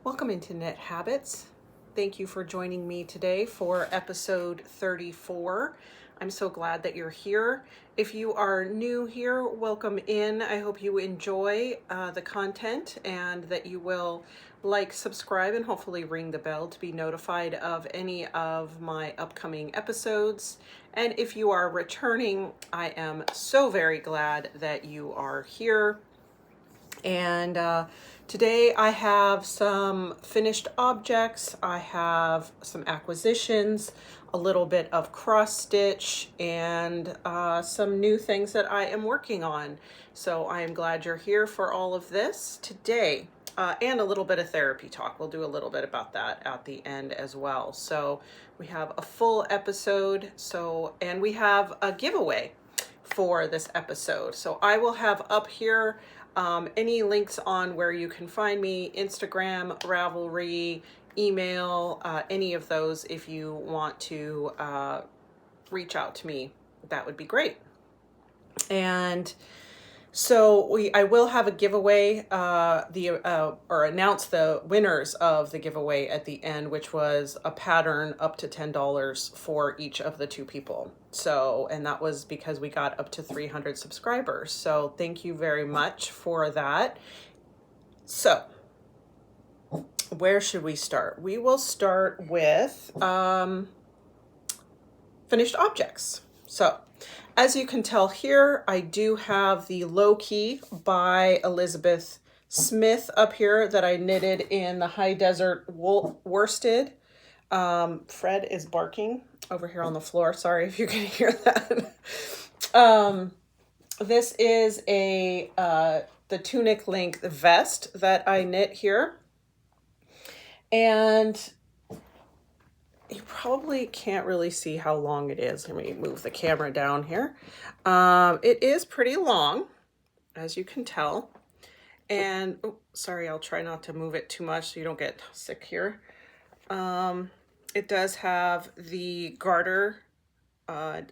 Welcome into Knit Habits. Thank you for joining me today for episode 34. I'm so glad that you're here. If you are new here, welcome in. I hope you enjoy the content and that you will like, subscribe, and hopefully ring the bell to be notified of any of my upcoming episodes. And if you are returning, I am so very glad that you are here. And today I have some finished objects, I have some acquisitions, a little bit of cross stitch, and some new things that I am working on. So I am glad you're here for all of this today. And a little bit of therapy talk. We'll do a little bit about that at the end as well. So we have a full episode, and we have a giveaway for this episode. So I will have up here any links on where you can find me, Instagram, Ravelry, email, any of those. If you want to reach out to me, that would be great. And so I will have a giveaway, or announce the winners of the giveaway at the end, which was a pattern up to $10 for each of the two people. So, and that was because we got up to 300 subscribers. So thank you very much for that. So where should we start? We will start with finished objects. So as you can tell here, I do have the Low Key by Elizabeth Smith up here that I knitted in the high desert worsted. Fred is barking over here on the floor. Sorry if you can hear that. This is the tunic length vest that I knit here. And you probably can't really see how long it is. Let me move the camera down here. It is pretty long, as you can tell. And, oh, sorry, I'll try not to move it too much so you don't get sick here. It does have the garter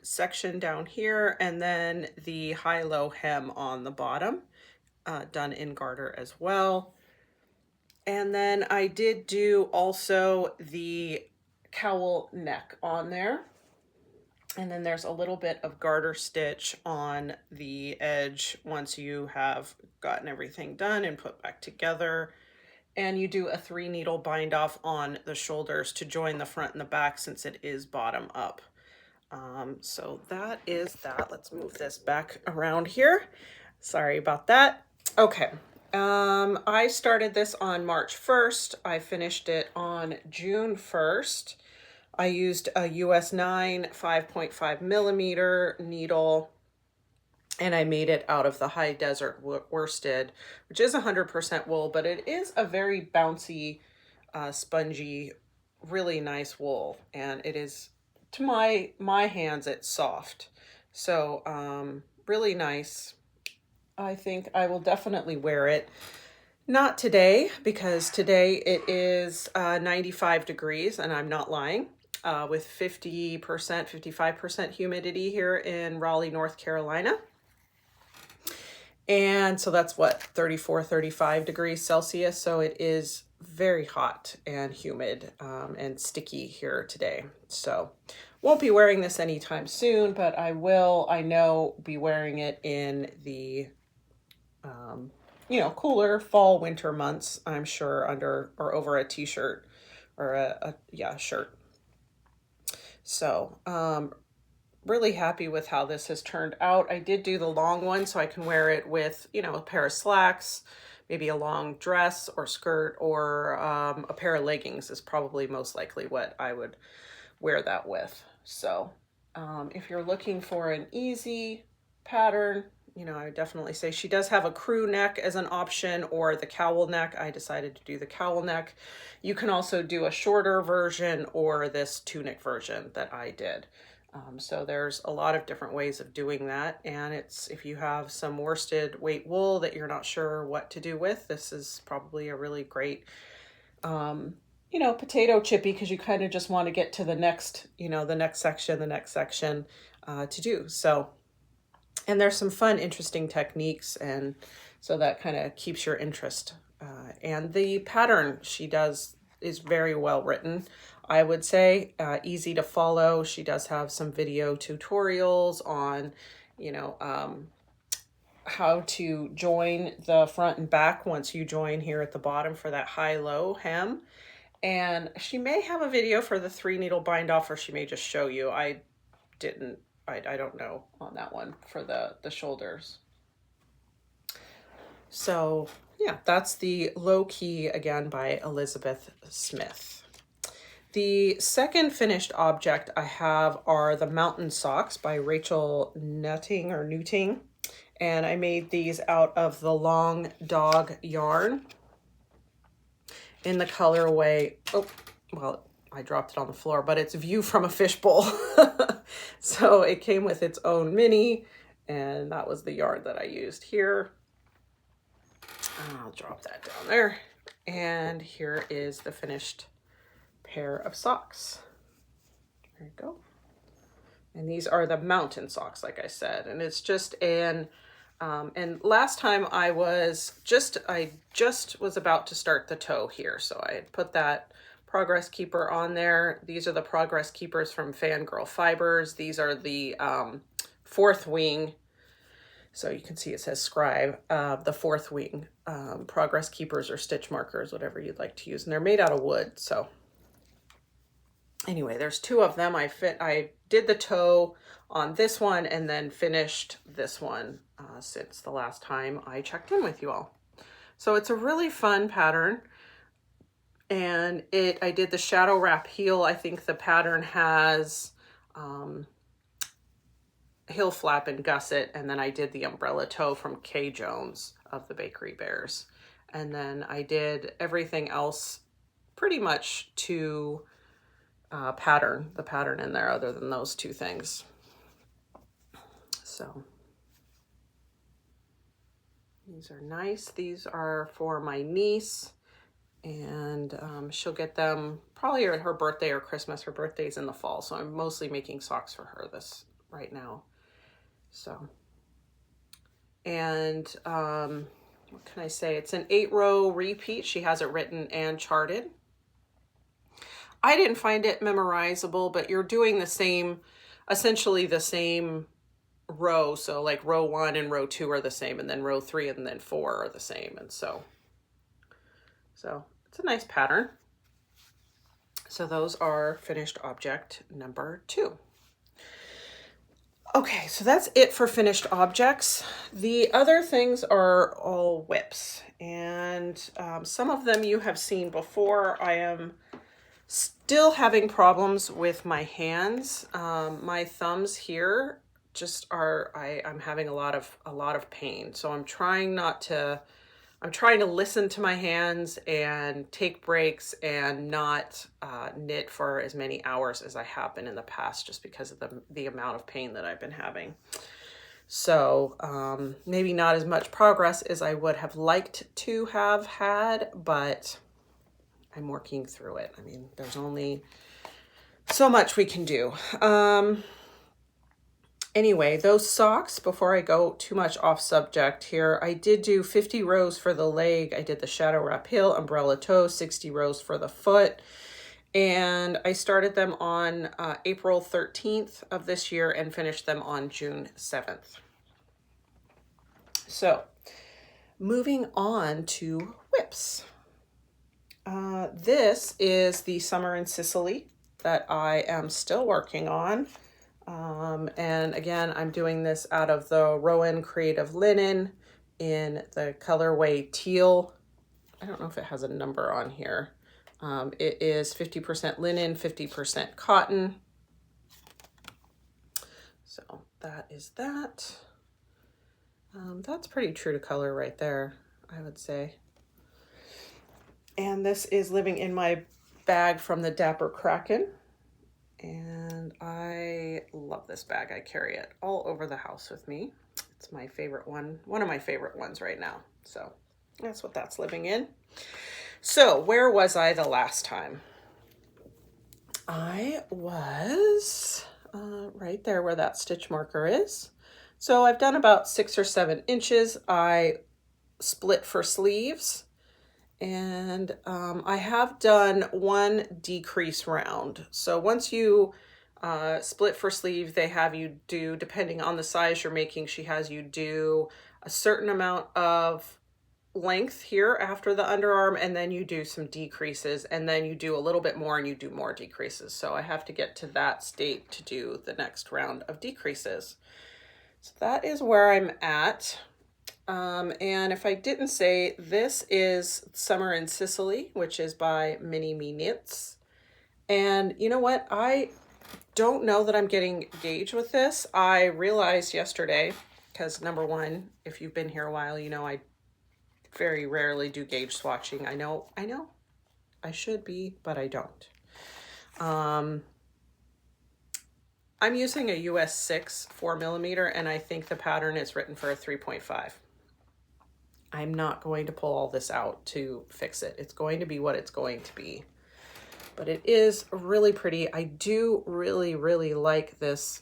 section down here, and then the high-low hem on the bottom, done in garter as well. And then I did do also the cowl neck on there, and then there's a little bit of garter stitch on the edge once you have gotten everything done and put back together. And you do a 3 needle bind off on the shoulders to join the front and the back since it is bottom up. So that is that. Let's move this back around here. Sorry about that. Okay. I started this on March 1st. I finished it on June 1st. I used a US 9 5.5 millimeter needle, and I made it out of the high desert worsted, which is 100% wool, but it is a very bouncy, spongy, really nice wool. And it is, to my hands, it's soft. So really nice. I think I will definitely wear it. Not today, because today it is 95 degrees, and I'm not lying, with 50%, 55% humidity here in Raleigh, North Carolina. And so that's what, 34, 35 degrees Celsius. So it is very hot and humid and sticky here today. So won't be wearing this anytime soon, but I will, I know, be wearing it in the cooler fall, winter months, I'm sure, under or over a t-shirt or a shirt. So, really happy with how this has turned out. I did do the long one so I can wear it with, a pair of slacks, maybe a long dress or skirt, or a pair of leggings is probably most likely what I would wear that with. So, if you're looking for an easy pattern, I would definitely say she does have a crew neck as an option, or the cowl neck. I decided to do the cowl neck. You can also do a shorter version or this tunic version that I did. So there's a lot of different ways of doing that. And it's, if you have some worsted weight wool that you're not sure what to do with, this is probably a really great, potato chippy, because you kind of just want to get to the next, the next section to do. So, and there's some fun, interesting techniques, and so that kind of keeps your interest And the pattern she does is very well written, I would say, easy to follow. She does have some video tutorials on, you know, how to join the front and back once you join here at the bottom for that high-low hem. And she may have a video for the 3-needle bind off, or she may just show you. I don't know on that one for the shoulders. So yeah, that's the Low Key, again, by Elizabeth Smith. The second finished object I have are the Mountain Socks by Rachel Nutting. And I made these out of the Long Dog yarn in the colorway, oh, well, I dropped it on the floor, but it's View from a Fishbowl. So it came with its own mini, and that was the yarn that I used here. I'll drop that down there. And here is the finished pair of socks. There you go. And these are the Mountain Socks, like I said, and it's just an and last time I just was about to start the toe here, so I had put that Progress Keeper on there. These are the Progress Keepers from Fangirl Fibers. These are the fourth wing, so you can see it says Scribe, the fourth wing Progress Keepers or stitch markers, whatever you'd like to use, and they're made out of wood. So anyway, there's two of them. I did the toe on this one and then finished this one since the last time I checked in with you all. So it's a really fun pattern, and I did the shadow wrap heel. I think the pattern has heel flap and gusset, and then I did the umbrella toe from Kay Jones of the Bakery Bears, and then I did everything else pretty much to the pattern in there, other than those two things. So these are nice. These are for my niece, and she'll get them probably at her birthday or Christmas. Her birthday's in the fall, so I'm mostly making socks for her this right now. So, and what can I say? It's an 8-row repeat. She has it written and charted. I didn't find it memorizable, but you're doing the same, essentially the same row. So like row 1 and row 2 are the same, and then row 3 and then 4 are the same. And so it's a nice pattern. So those are finished object number 2. Okay, so that's it for finished objects. The other things are all whips, and some of them you have seen before. I am still having problems with my hands. My thumbs here just are, I'm having a lot of pain. So I'm trying to listen to my hands and take breaks and not knit for as many hours as I have been in the past, just because of the amount of pain that I've been having. So maybe not as much progress as I would have liked to have had, but I'm working through it. I mean, there's only so much we can do. Anyway, those socks, before I go too much off subject here, I did do 50 rows for the leg. I did the shadow wrap heel, umbrella toe, 60 rows for the foot. And I started them on April 13th of this year and finished them on June 7th. So moving on to whips. This is the Summer in Sicily that I am still working on. And again, I'm doing this out of the Rowan Creative Linen in the colorway teal. I don't know if it has a number on here. It is 50% linen, 50% cotton. So that is that. That's pretty true to color right there, I would say. And this is living in my bag from the Dapper Kraken. And I love this bag. I carry it all over the house with me. It's my favorite one of my favorite ones right now. So that's what that's living in. So where was I the last time? I was right there where that stitch marker is. So I've done about 6 or 7 inches. I split for sleeves, And I have done one decrease round. So once you split for sleeve, they have you do, depending on the size you're making, she has you do a certain amount of length here after the underarm, and then you do some decreases, and then you do a little bit more and you do more decreases. So I have to get to that state to do the next round of decreases. So that is where I'm at. And if I didn't say, this is Summer in Sicily, which is by Mini Me Knits. And you know what? I don't know that I'm getting gauge with this. I realized yesterday, because number one, if you've been here a while, you know I very rarely do gauge swatching. I know, I should be, but I don't. I'm using a US 6 4mm, and I think the pattern is written for a 3.5. I'm not going to pull all this out to fix it. It's going to be what it's going to be. But it is really pretty. I do really, really like this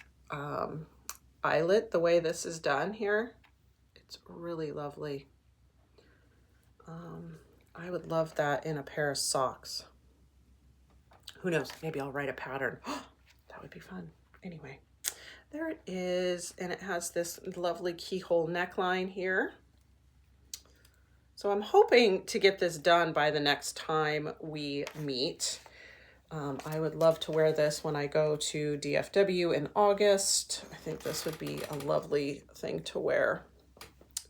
eyelet, the way this is done here. It's really lovely. I would love that in a pair of socks. Who knows? Maybe I'll write a pattern. That would be fun. Anyway, there it is. And it has this lovely keyhole neckline here. So I'm hoping to get this done by the next time we meet. I would love to wear this when I go to DFW in August. I think this would be a lovely thing to wear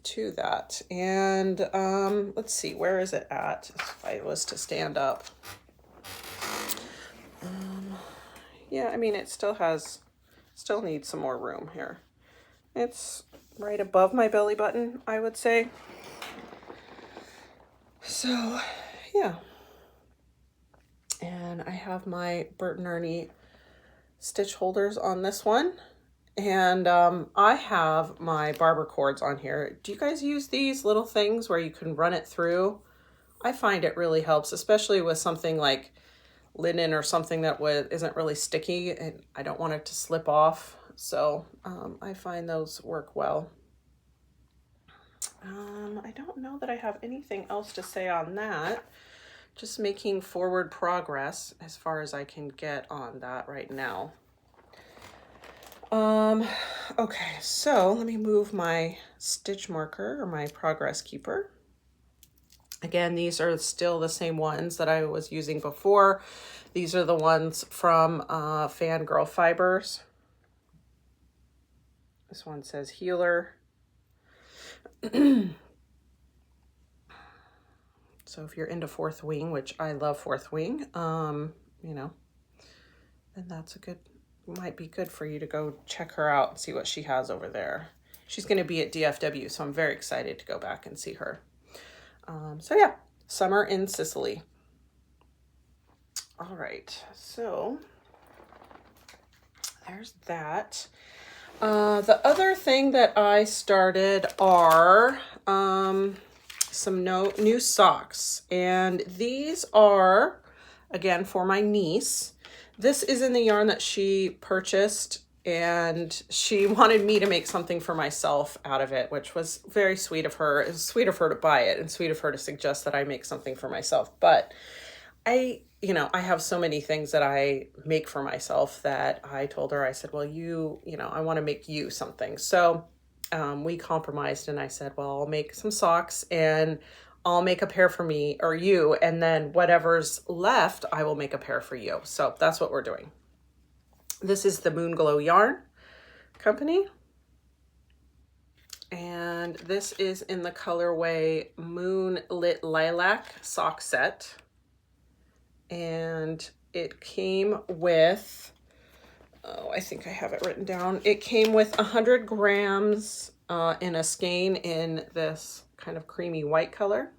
to that. And let's see, where is it at if I was to stand up? Yeah, I mean, it still needs some more room here. It's right above my belly button, I would say. So, yeah. And I have my Bert & Ernie stitch holders on this one. And I have my barber cords on here. Do you guys use these little things where you can run it through? I find it really helps, especially with something like linen or something that isn't really sticky, and I don't want it to slip off. So I find those work well. I don't know that I have anything else to say on that. Just making forward progress as far as I can get on that right now. Okay, so let me move my stitch marker or my progress keeper. Again, these are still the same ones that I was using before. These are the ones from Fangirl Fibers. This one says Healer. So if you're into Fourth Wing, which I love Fourth Wing, you know, then that's might be good for you to go check her out and see what she has over there. She's going to be at DFW, so I'm very excited to go back and see her. So yeah, Summer in Sicily. All right, so there's that. The other thing that I started are some new socks, and these are, again, for my niece. This is in the yarn that she purchased, and she wanted me to make something for myself out of it, which was very sweet of her. It was sweet of her to buy it and sweet of her to suggest that I make something for myself. But I have so many things that I make for myself that I told her, I said, well, I want to make you something. So we compromised, and I said, well, I'll make some socks and I'll make a pair for me or you, and then whatever's left, I will make a pair for you. So that's what we're doing. This is the Moonglow Yarn Company. And this is in the colorway Moonlit Lilac sock set. And it came with, I think I have it written down. It came with 100 grams in a skein in this kind of creamy white color.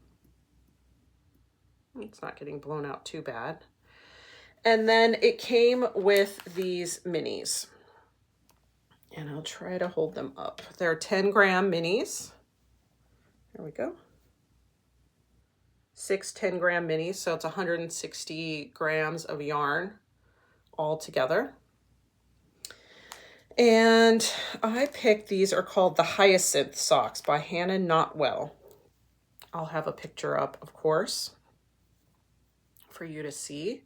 It's not getting blown out too bad. And then it came with these minis. And I'll try to hold them up. They're 10-gram minis. There we go. 6 10-gram minis, so it's 160 grams of yarn all together. And I picked, these are called the Hyacinth Socks by Hannah Notwell. I'll have a picture up, of course, for you to see.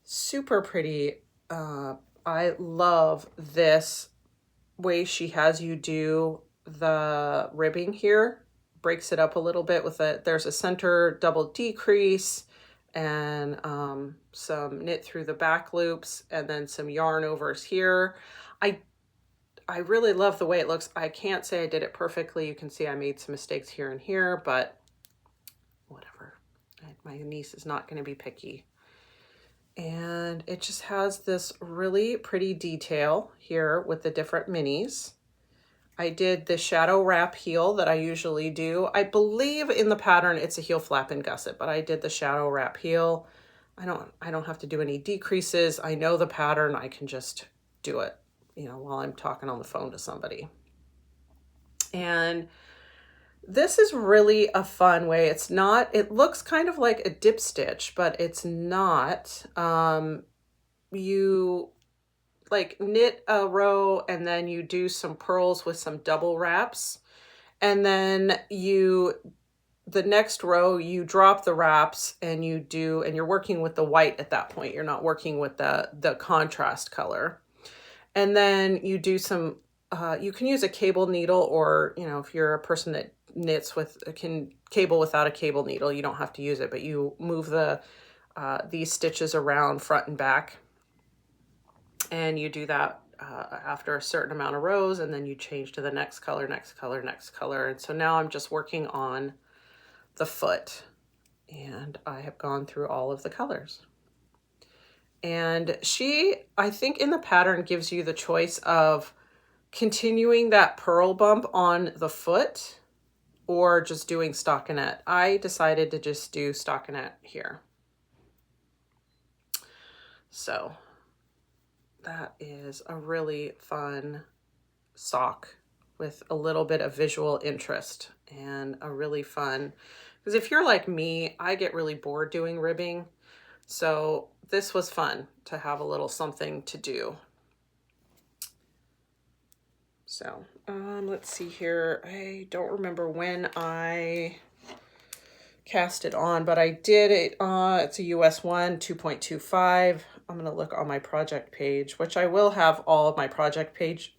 Super pretty. I love this way she has you do the ribbing here. Breaks it up a little bit with there's a center double decrease and some knit through the back loops and then some yarn overs here. I really love the way it looks. I can't say I did it perfectly. You can see I made some mistakes here and here, but whatever. My niece is not going to be picky. And it just has this really pretty detail here with the different minis. I did the shadow wrap heel that I usually do. I believe in the pattern it's a heel flap and gusset, but I did the shadow wrap heel. I don't have to do any decreases. I know the pattern. I can just do it, you know, while I'm talking on the phone to somebody. And this is really a fun way. It's not, it looks kind of like a dip stitch, but it's not. You like knit a row and then you do some purls with some double wraps. And then the next row, you drop the wraps and you're working with the white at that point. You're not working with the contrast color. And then you do some, you can use a cable needle or, you know, if you're a person that knits can cable without a cable needle, you don't have to use it, but you move these stitches around front and back. And you do that after a certain amount of rows, and then you change to the next color, next color, next color. And so now I'm just working on the foot, and I have gone through all of the colors. And I think in the pattern gives you the choice of continuing that purl bump on the foot or just doing stockinette. I decided to just do stockinette here. So that is a really fun sock with a little bit of visual interest and a really fun, because if you're like me, I get really bored doing ribbing. So this was fun to have a little something to do. So let's see here. I don't remember when I cast it on, but I did it. It's a US 1, 2.25. I'm going to look on my project page, which I will have all of my project pages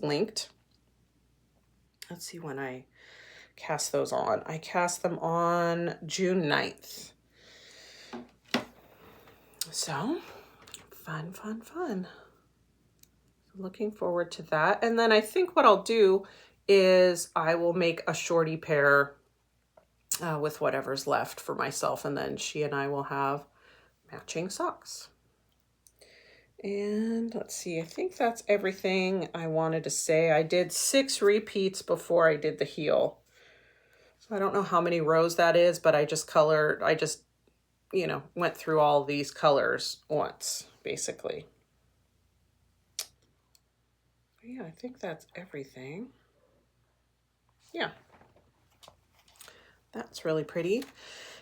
linked. Let's see when I cast those on. I cast them on June 9th. So fun, fun, fun. Looking forward to that. And then I think what I'll do is I will make a shorty pair with whatever's left for myself, and then she and I will have matching socks. And let's see, I think that's everything I wanted to say. I did 6 repeats before I did the heel. So I don't know how many rows that is, but I just you know, went through all these colors once, basically. Yeah, I think that's everything. Yeah. That's really pretty.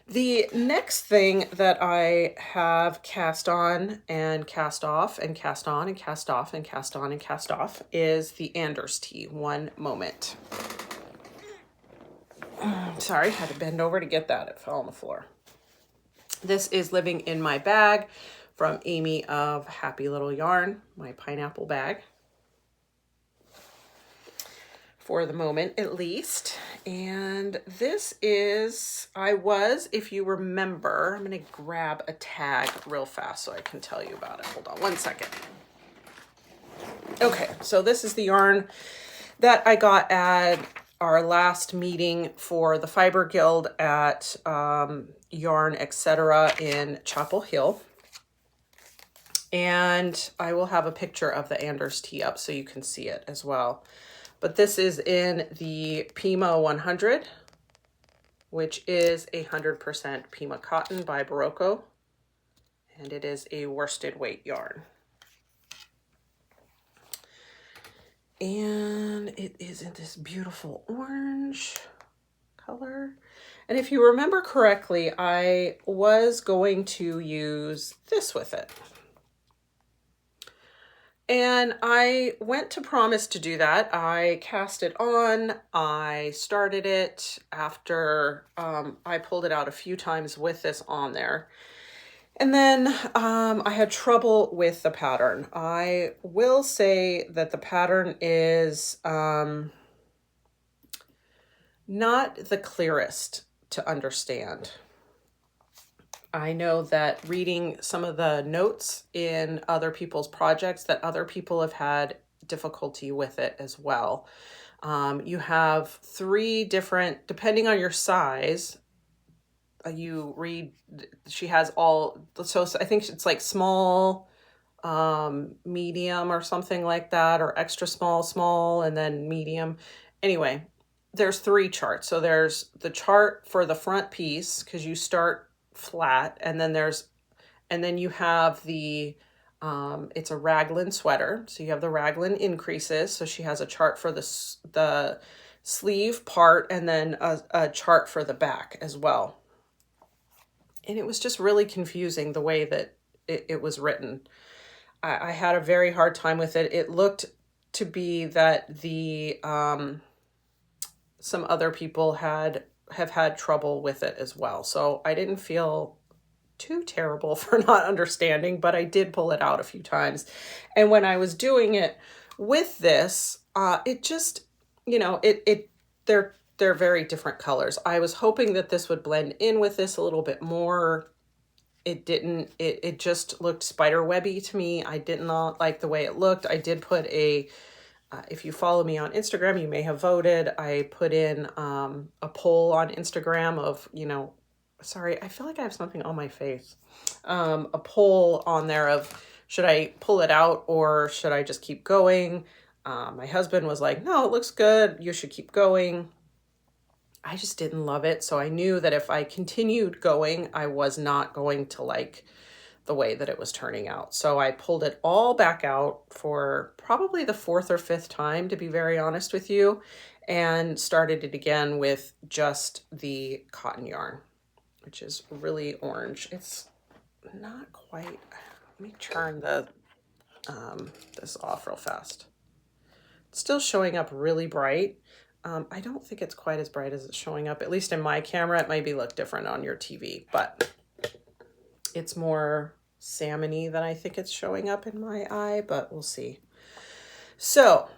The next thing that I have cast on and cast off and cast on and cast off and cast on and cast off is the Anders tee. One moment. Sorry, had to bend over to get that. It fell on the floor. This is Living in My Bag from Amy of Happy Little Yarn, my pineapple bag. For the moment, at least. And this is, if you remember, I'm going to grab a tag real fast so I can tell you about it. Hold on one second. Okay, so this is the yarn that I got at our last meeting for the Fiber Guild at Yarn Etc. in Chapel Hill. And I will have a picture of the Anders tee up so you can see it as well. But this is in the Pima 100, which is 100% Pima cotton by Barocco. And it is a worsted weight yarn. And it is in this beautiful orange color. And if you remember correctly, I was going to use this with it. And I went to promise to do that. I cast it on. I started it after I pulled it out a few times with this on there. And then I had trouble with the pattern. I will say that the pattern is not the clearest to understand. I know that reading some of the notes in other people's projects that other people have had difficulty with it as well. You have 3 different, depending on your size, you read, she has all, so I think it's like small, medium or something like that, or extra small, small, and then medium. Anyway, there's 3 charts. So there's the chart for the front piece, because you start flat, and then you have the it's a raglan sweater, so you have the raglan increases. So she has a chart for the sleeve part, and then a chart for the back as well. And it was just really confusing the way that it was written. I had a very hard time with it. It looked to be that the some other people have had trouble with it as well. So I didn't feel too terrible for not understanding, but I did pull it out a few times. And when I was doing it with this, it just, you know, they're very different colors. I was hoping that this would blend in with this a little bit more. It didn't. It just looked spider webby to me. I did not like the way it looked. I did put a, if you follow me on Instagram, you may have voted. I put in a poll on Instagram of, you know, sorry, I feel like I have something on my face. A poll on there of, should I pull it out or should I just keep going? My husband was like, no, it looks good. You should keep going. I just didn't love it. So I knew that if I continued going, I was not going to like the way that it was turning out. So I pulled it all back out for probably the 4th or 5th time, to be very honest with you, and started it again with just the cotton yarn, which is really orange. It's not quite, let me turn the this off real fast. It's still showing up really bright. I don't think it's quite as bright as it's showing up, at least in my camera. It might look different on your TV, but it's more salmony than I think it's showing up in my eye, but we'll see. So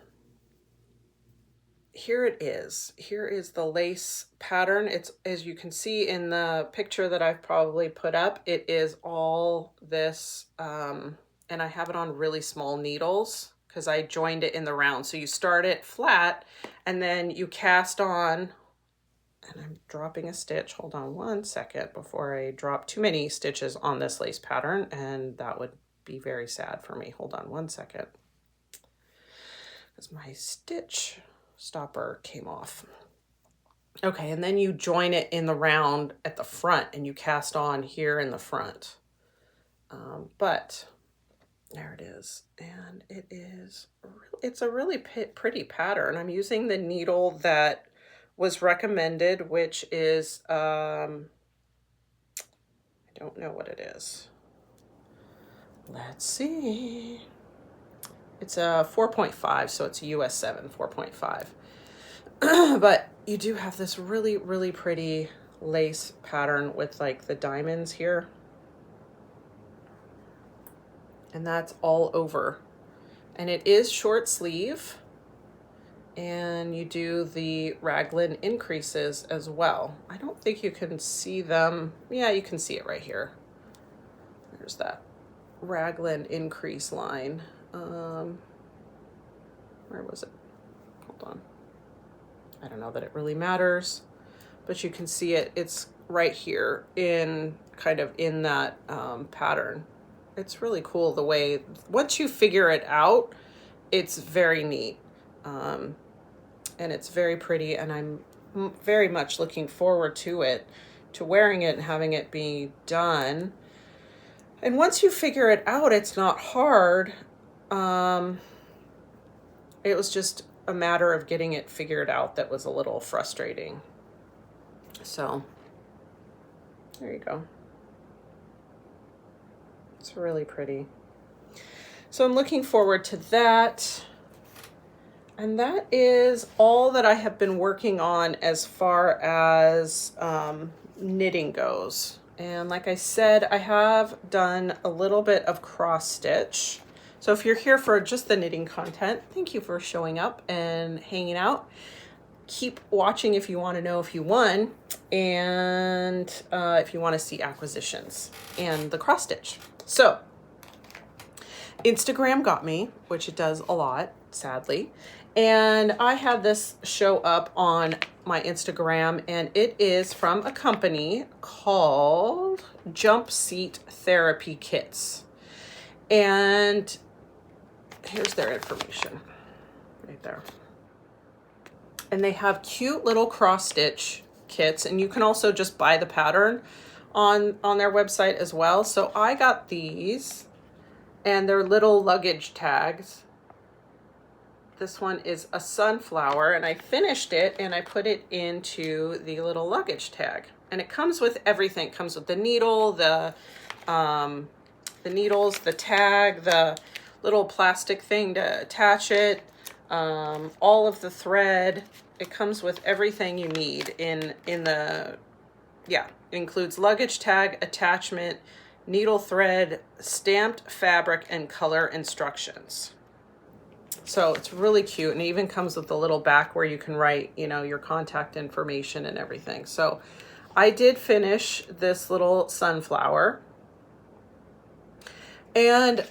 here it is. Here is the lace pattern. It's, as you can see in the picture that I've probably put up, it is all this, and I have it on really small needles because I joined it in the round. So you start it flat and then you cast on, and I'm dropping a stitch. Hold on one second before I drop too many stitches on this lace pattern, and that would be very sad for me. Hold on one second, because my stitch stopper came off. Okay, and then you join it in the round at the front and you cast on here in the front. But there it is, and it's a really pretty pattern. I'm using the needle that was recommended, which is, I don't know what it is. Let's see. It's a 4.5, so it's a US 7, 4.5. But you do have this really, really pretty lace pattern with like the diamonds here. And that's all over. And it is short sleeve. And you do the raglan increases as well. I don't think you can see them. Yeah, you can see it right here. There's that raglan increase line. Where was it? Hold on. I don't know that it really matters, but you can see it. It's right here in kind of in that pattern. It's really cool the way, once you figure it out, it's very neat. And it's very pretty, and I'm very much looking forward to it, to wearing it and having it be done. And once you figure it out, it's not hard. It was just a matter of getting it figured out that was a little frustrating. So there you go. It's really pretty. So I'm looking forward to that. And that is all that I have been working on as far as knitting goes. And like I said, I have done a little bit of cross stitch. So if you're here for just the knitting content, thank you for showing up and hanging out. Keep watching if you want to know if you won, and if you want to see acquisitions and the cross stitch. So Instagram got me, which it does a lot, sadly. And I had this show up on my Instagram, and it is from a company called Jump Seat Therapy Kits. And here's their information right there. And they have cute little cross stitch kits, and you can also just buy the pattern on their website as well. So I got these, and they're little luggage tags. This one is a sunflower, and I finished it and I put it into the little luggage tag. And it comes with everything. It comes with the needle, the needles, the tag, the little plastic thing to attach it, all of the thread. It comes with everything you need in the, yeah, it includes luggage tag, attachment, needle thread, stamped fabric, and color instructions. So it's really cute, and it even comes with a little back where you can write, you know, your contact information and everything. So I did finish this little sunflower, and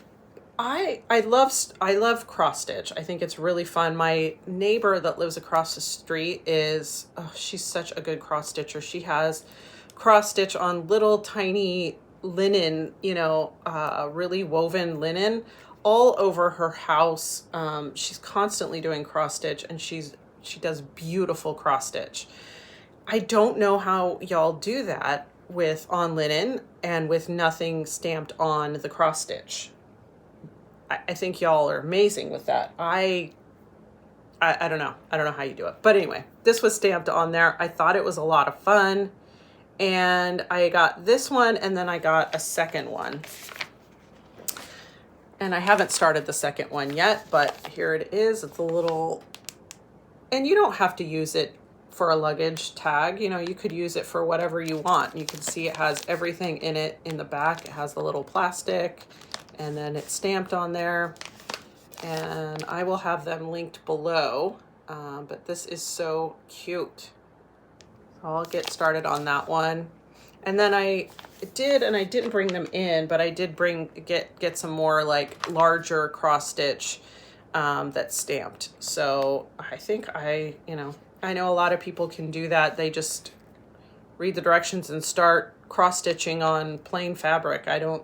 I love cross stitch. I think it's really fun. My neighbor that lives across the street is, oh, she's such a good cross stitcher. She has cross stitch on little tiny linen, you know, really woven linen all over her house. She's constantly doing cross stitch, and she does beautiful cross stitch. I don't know how y'all do that with on linen and with nothing stamped on the cross stitch. I think y'all are amazing with that. I don't know. I don't know how you do it. But anyway, this was stamped on there. I thought it was a lot of fun. And I got this one, and then I got a second one. And I haven't started the second one yet, but here it is. It's a little, and you don't have to use it for a luggage tag. You know, you could use it for whatever you want. You can see it has everything in it in the back. It has the little plastic, and then it's stamped on there, and I will have them linked below. But this is so cute. So I'll get started on that one. And then I didn't bring them in, but I did get some more like larger cross stitch that's stamped. So I think I know a lot of people can do that. They just read the directions and start cross stitching on plain fabric. I don't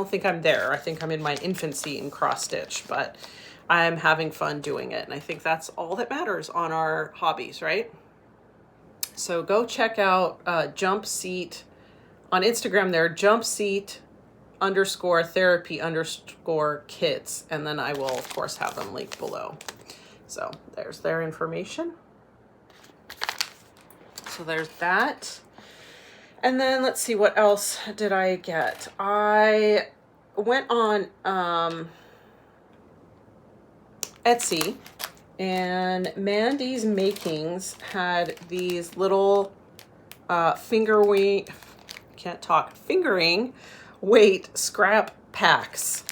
think I'm there. I think I'm in my infancy in cross stitch, but I'm having fun doing it. And I think that's all that matters on our hobbies, right? So go check out Jump Seat on Instagram. They're jumpseat_therapy_kits. And then I will, of course, have them linked below. So there's their information. So there's that. And then let's see, what else did I get? I went on Etsy, and Mandy's Makings had these little fingering weight scrap packs.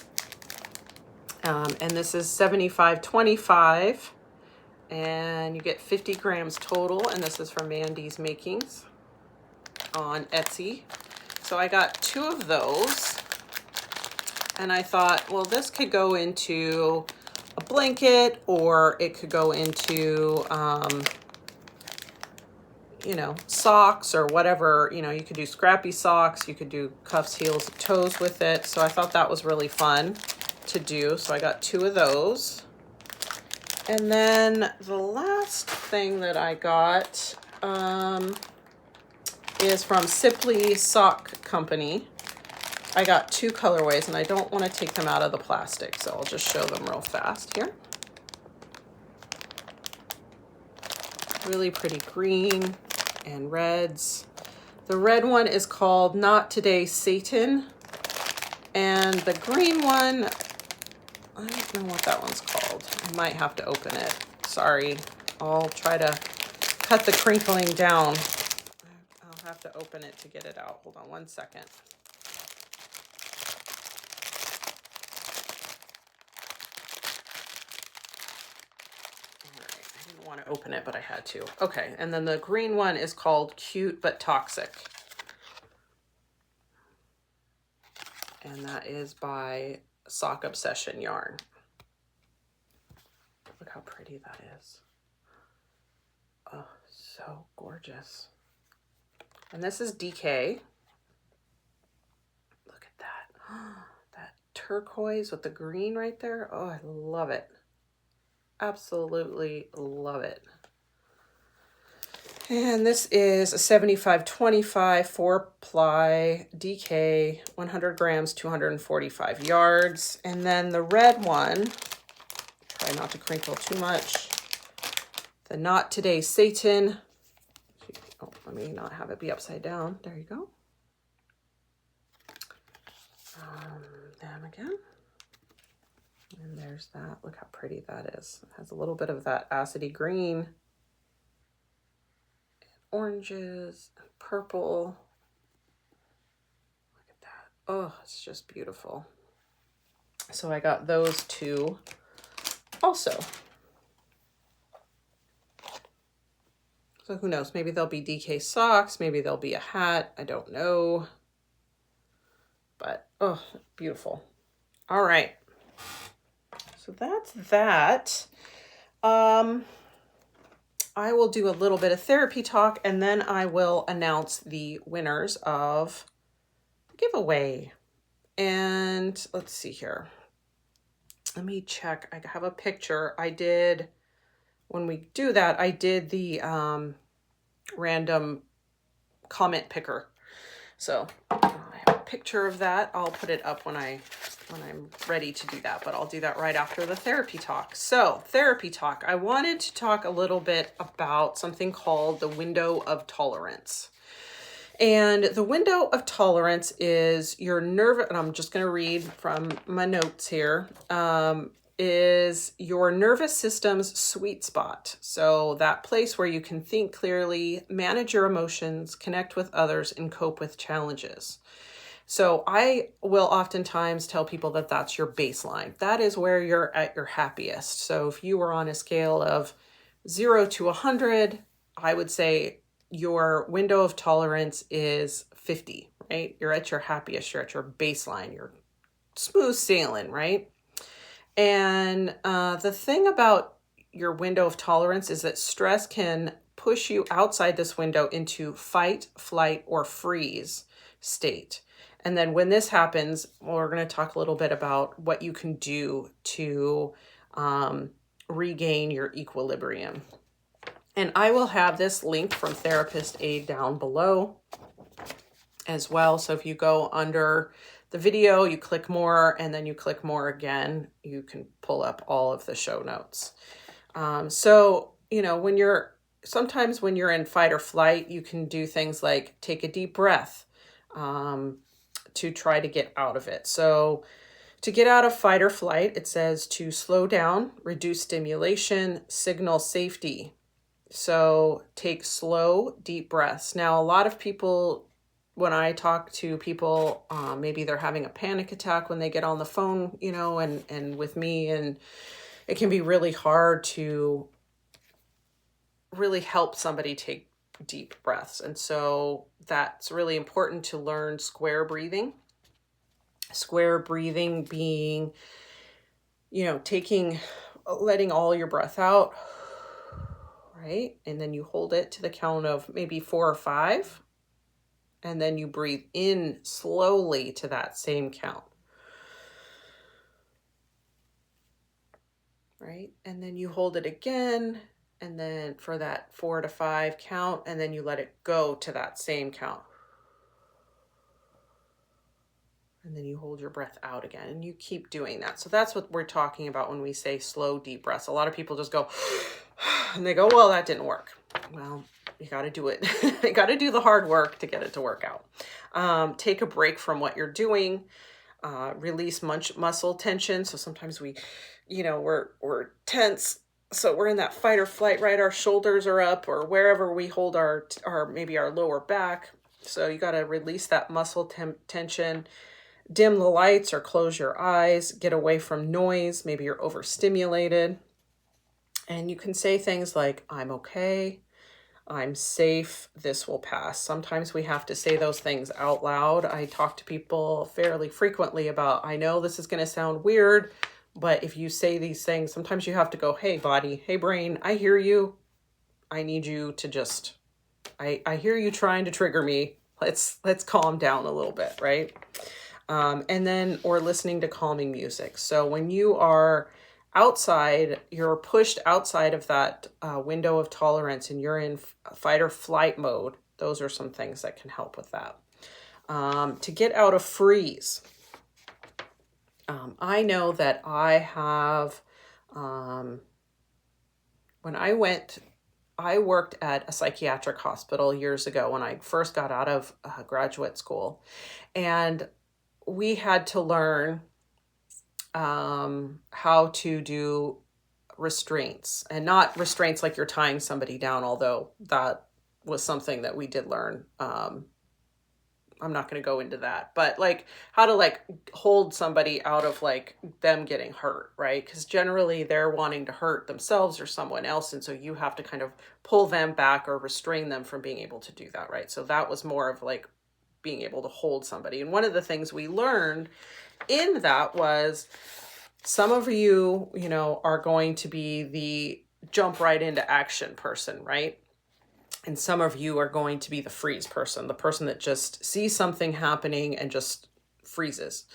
And this is $75.25, and you get 50 grams total, and this is from Mandy's Makings on Etsy. So I got 2 of those, and I thought, well, this could go into a blanket, or it could go into socks or whatever. You could do scrappy socks, you could do cuffs, heels, toes with it. So I thought that was really fun to do. So I got 2 of those. And then the last thing that I got is from Simply Sock Company. I got 2 colorways, and I don't want to take them out of the plastic, so I'll just show them real fast here. Really pretty green and reds. The red one is called Not Today Satan, and the green one, I don't know what that one's called. I might have to open it. Sorry. I'll try to cut the crinkling down. I'll have to open it to get it out. Hold on one second. All right. I didn't want to open it, but I had to. Okay. And then the green one is called Cute But Toxic. And that is by Sock Obsession Yarn. Look how pretty that is. Oh, so gorgeous. And this is DK. Look at that. That turquoise with the green right there. Oh, I love it. Absolutely love it. And this is a 75-25 4-ply DK, 100 grams, 245 yards. And then the red one, try not to crinkle too much. The Not Today Satan. Oh, let me not have it be upside down. There you go. Them again. And there's that. Look how pretty that is. It has a little bit of that acidy green. Oranges and purple. Look at that. Oh, it's just beautiful. So I got those two also. So who knows? Maybe there'll be DK socks. Maybe there'll be a hat. I don't know. But, oh, beautiful. All right. So that's that. I will do a little bit of therapy talk, and then I will announce the winners of the giveaway. And let's see here. Let me check. I have a picture. I did, when we do that, I did the random comment picker. So I have a picture of that. I'll put it up when I'm ready to do that, but I'll do that right after the therapy talk. So therapy talk, I wanted to talk a little bit about something called the window of tolerance. And the window of tolerance is your nerve, and I'm just going to read from my notes here, is your nervous system's sweet spot. So that place where you can think clearly, manage your emotions, connect with others, and cope with challenges. So I will oftentimes tell people that that's your baseline. That is where you're at your happiest. So if you were on a scale of 0 to 100, I would say your window of tolerance is 50, right? You're at your happiest, you're at your baseline, you're smooth sailing, right? And the thing about your window of tolerance is that stress can push you outside this window into fight, flight, or freeze state. And then when this happens, we're going to talk a little bit about what you can do to regain your equilibrium. And I will have this link from Therapist Aid down below as well. So if you go under the video, you click more, and then you click more again, you can pull up all of the show notes. So, you know, sometimes when you're in fight or flight, you can do things like take a deep breath to try to get out of it. So to get out of fight or flight, it says to slow down, reduce stimulation, signal safety. So take slow, deep breaths. Now, a lot of people, when I talk to people, maybe they're having a panic attack when they get on the phone, you know, and with me, and it can be really hard to really help somebody take deep breaths. And so that's really important to learn square breathing. Square breathing being, you know, letting all your breath out, right? And then you hold it to the count of maybe 4 or 5. And then you breathe in slowly to that same count. Right? And then you hold it again, and then for that 4 to 5 count, and then you let it go to that same count. And then you hold your breath out again, and you keep doing that. So that's what we're talking about when we say slow, deep breaths. A lot of people just go, and they go, well, that didn't work. Well, you got to do it. You got to do the hard work to get it to work out. Take a break from what you're doing. release muscle tension. So sometimes we, we're tense. So we're in that fight or flight, right? Our shoulders are up, or wherever we hold maybe our lower back. So you got to release that muscle tension. Dim the lights or close your eyes. Get away from noise. Maybe you're overstimulated. And you can say things like, I'm okay, I'm safe, this will pass. Sometimes we have to say those things out loud. I talk to people fairly frequently about, I know this is going to sound weird, but if you say these things, sometimes you have to go, hey body, hey brain, I hear you. I need you to just, I hear you trying to trigger me. Let's calm down a little bit, right? And then, or listening to calming music. So when you are outside, you're pushed outside of that window of tolerance and you're in fight or flight mode, those are some things that can help with that. To get out of freeze. I know that I have, when I worked at a psychiatric hospital years ago when I first got out of graduate school, and we had to learn how to do restraints, and not restraints like you're tying somebody down, although that was something that we did learn. I'm not going to go into that, but like how to like hold somebody out of like them getting hurt, right? Because generally they're wanting to hurt themselves or someone else. And so you have to kind of pull them back or restrain them from being able to do that, right? So that was more of like being able to hold somebody. And one of the things we learned in that was some of you, are going to be the jump right into action person, right? And some of you are going to be the freeze person, the person that just sees something happening and just freezes.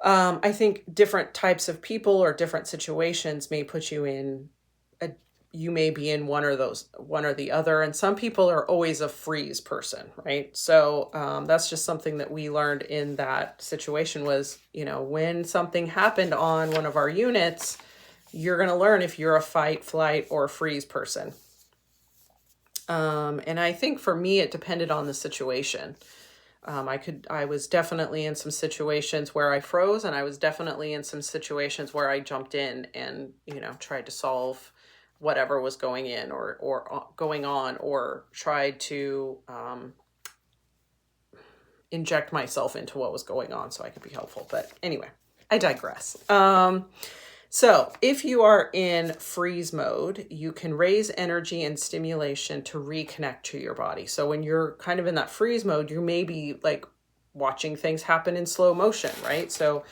I think different types of people or different situations may put you in you may be in one or the other. And some people are always a freeze person, right? So that's just something that we learned in that situation was, when something happened on one of our units, you're going to learn if you're a fight, flight, or freeze person. And I think for me, it depended on the situation. I was definitely in some situations where I froze, and I was definitely in some situations where I jumped in and, tried to solve whatever was going in or going on, or tried to inject myself into what was going on so I could be helpful. But anyway, I digress. So if you are in freeze mode, you can raise energy and stimulation to reconnect to your body. So when you're kind of in that freeze mode, you may be like watching things happen in slow motion, right? So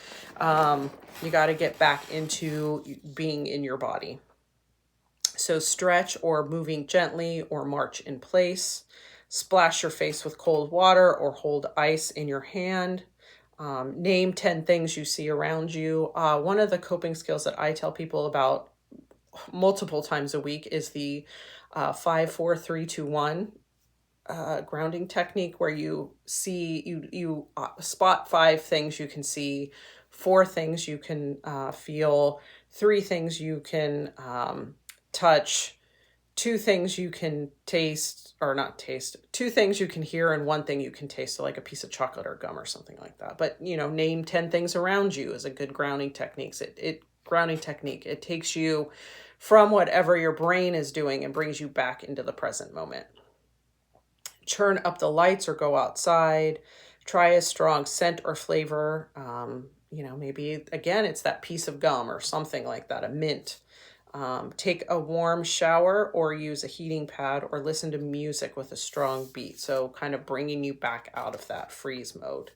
you got to get back into being in your body. So stretch or moving gently or march in place. Splash your face with cold water or hold ice in your hand. Name 10 things you see around you. One of the coping skills that I tell people about multiple times a week is the 5, 4, 3, 2, 1 grounding technique, where you see, you spot 5 things you can see, 4 things you can feel, 3 things you can touch, 2 things you can taste, or not taste, 2 things you can hear, and 1 thing you can taste, so like a piece of chocolate or gum or something like that. But name 10 things around you is a good grounding technique. It takes you from whatever your brain is doing and brings you back into the present moment. Turn up the lights or go outside. Try a strong scent or flavor. Maybe again it's that piece of gum or something like that, a mint. Take a warm shower or use a heating pad, or listen to music with a strong beat. So kind of bringing you back out of that freeze mode.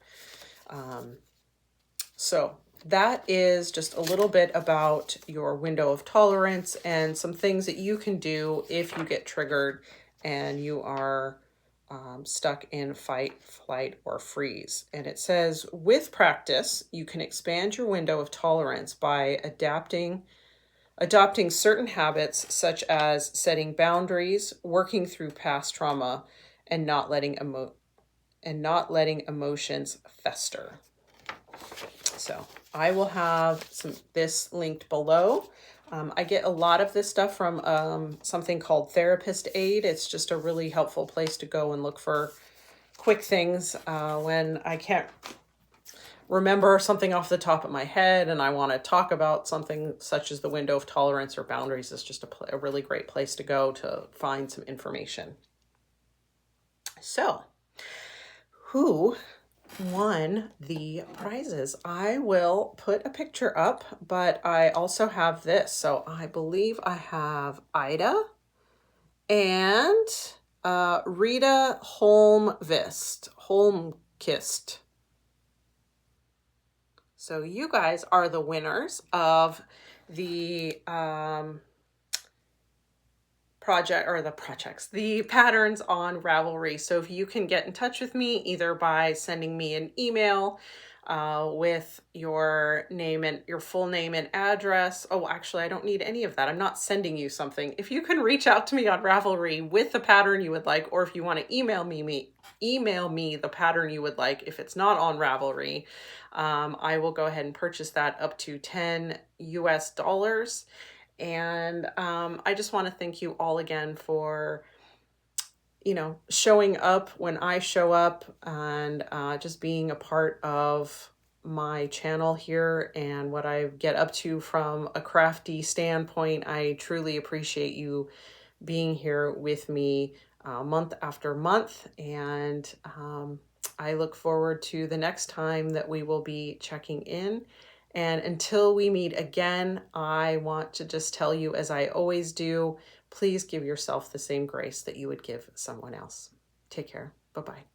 So that is just a little bit about your window of tolerance and some things that you can do if you get triggered and you are stuck in fight, flight, or freeze. And it says, with practice, you can expand your window of tolerance by adopting certain habits, such as setting boundaries, working through past trauma, and not letting emotions fester. So I will have this linked below. I get a lot of this stuff from something called Therapist Aid. It's just a really helpful place to go and look for quick things when I can't remember something off the top of my head and I want to talk about something such as the window of tolerance or boundaries, is just a really great place to go to find some information. So, who won the prizes? I will put a picture up, but I also have this. So I believe I have Ida and Rita Holmqvist. So you guys are the winners of the the patterns on Ravelry. So if you can get in touch with me either by sending me an email with your name and your full name and address. Oh, actually, I don't need any of that. I'm not sending you something. If you can reach out to me on Ravelry with the pattern you would like, or if you want to email me the pattern you would like, if it's not on Ravelry, I will go ahead and purchase that up to $10 US. And I just want to thank you all again for, showing up when I show up, and just being a part of my channel here and what I get up to from a crafty standpoint. I truly appreciate you being here with me month after month, and I look forward to the next time that we will be checking in. And until we meet again, I want to just tell you, as I always do, please give yourself the same grace that you would give someone else. Take care. Bye-bye.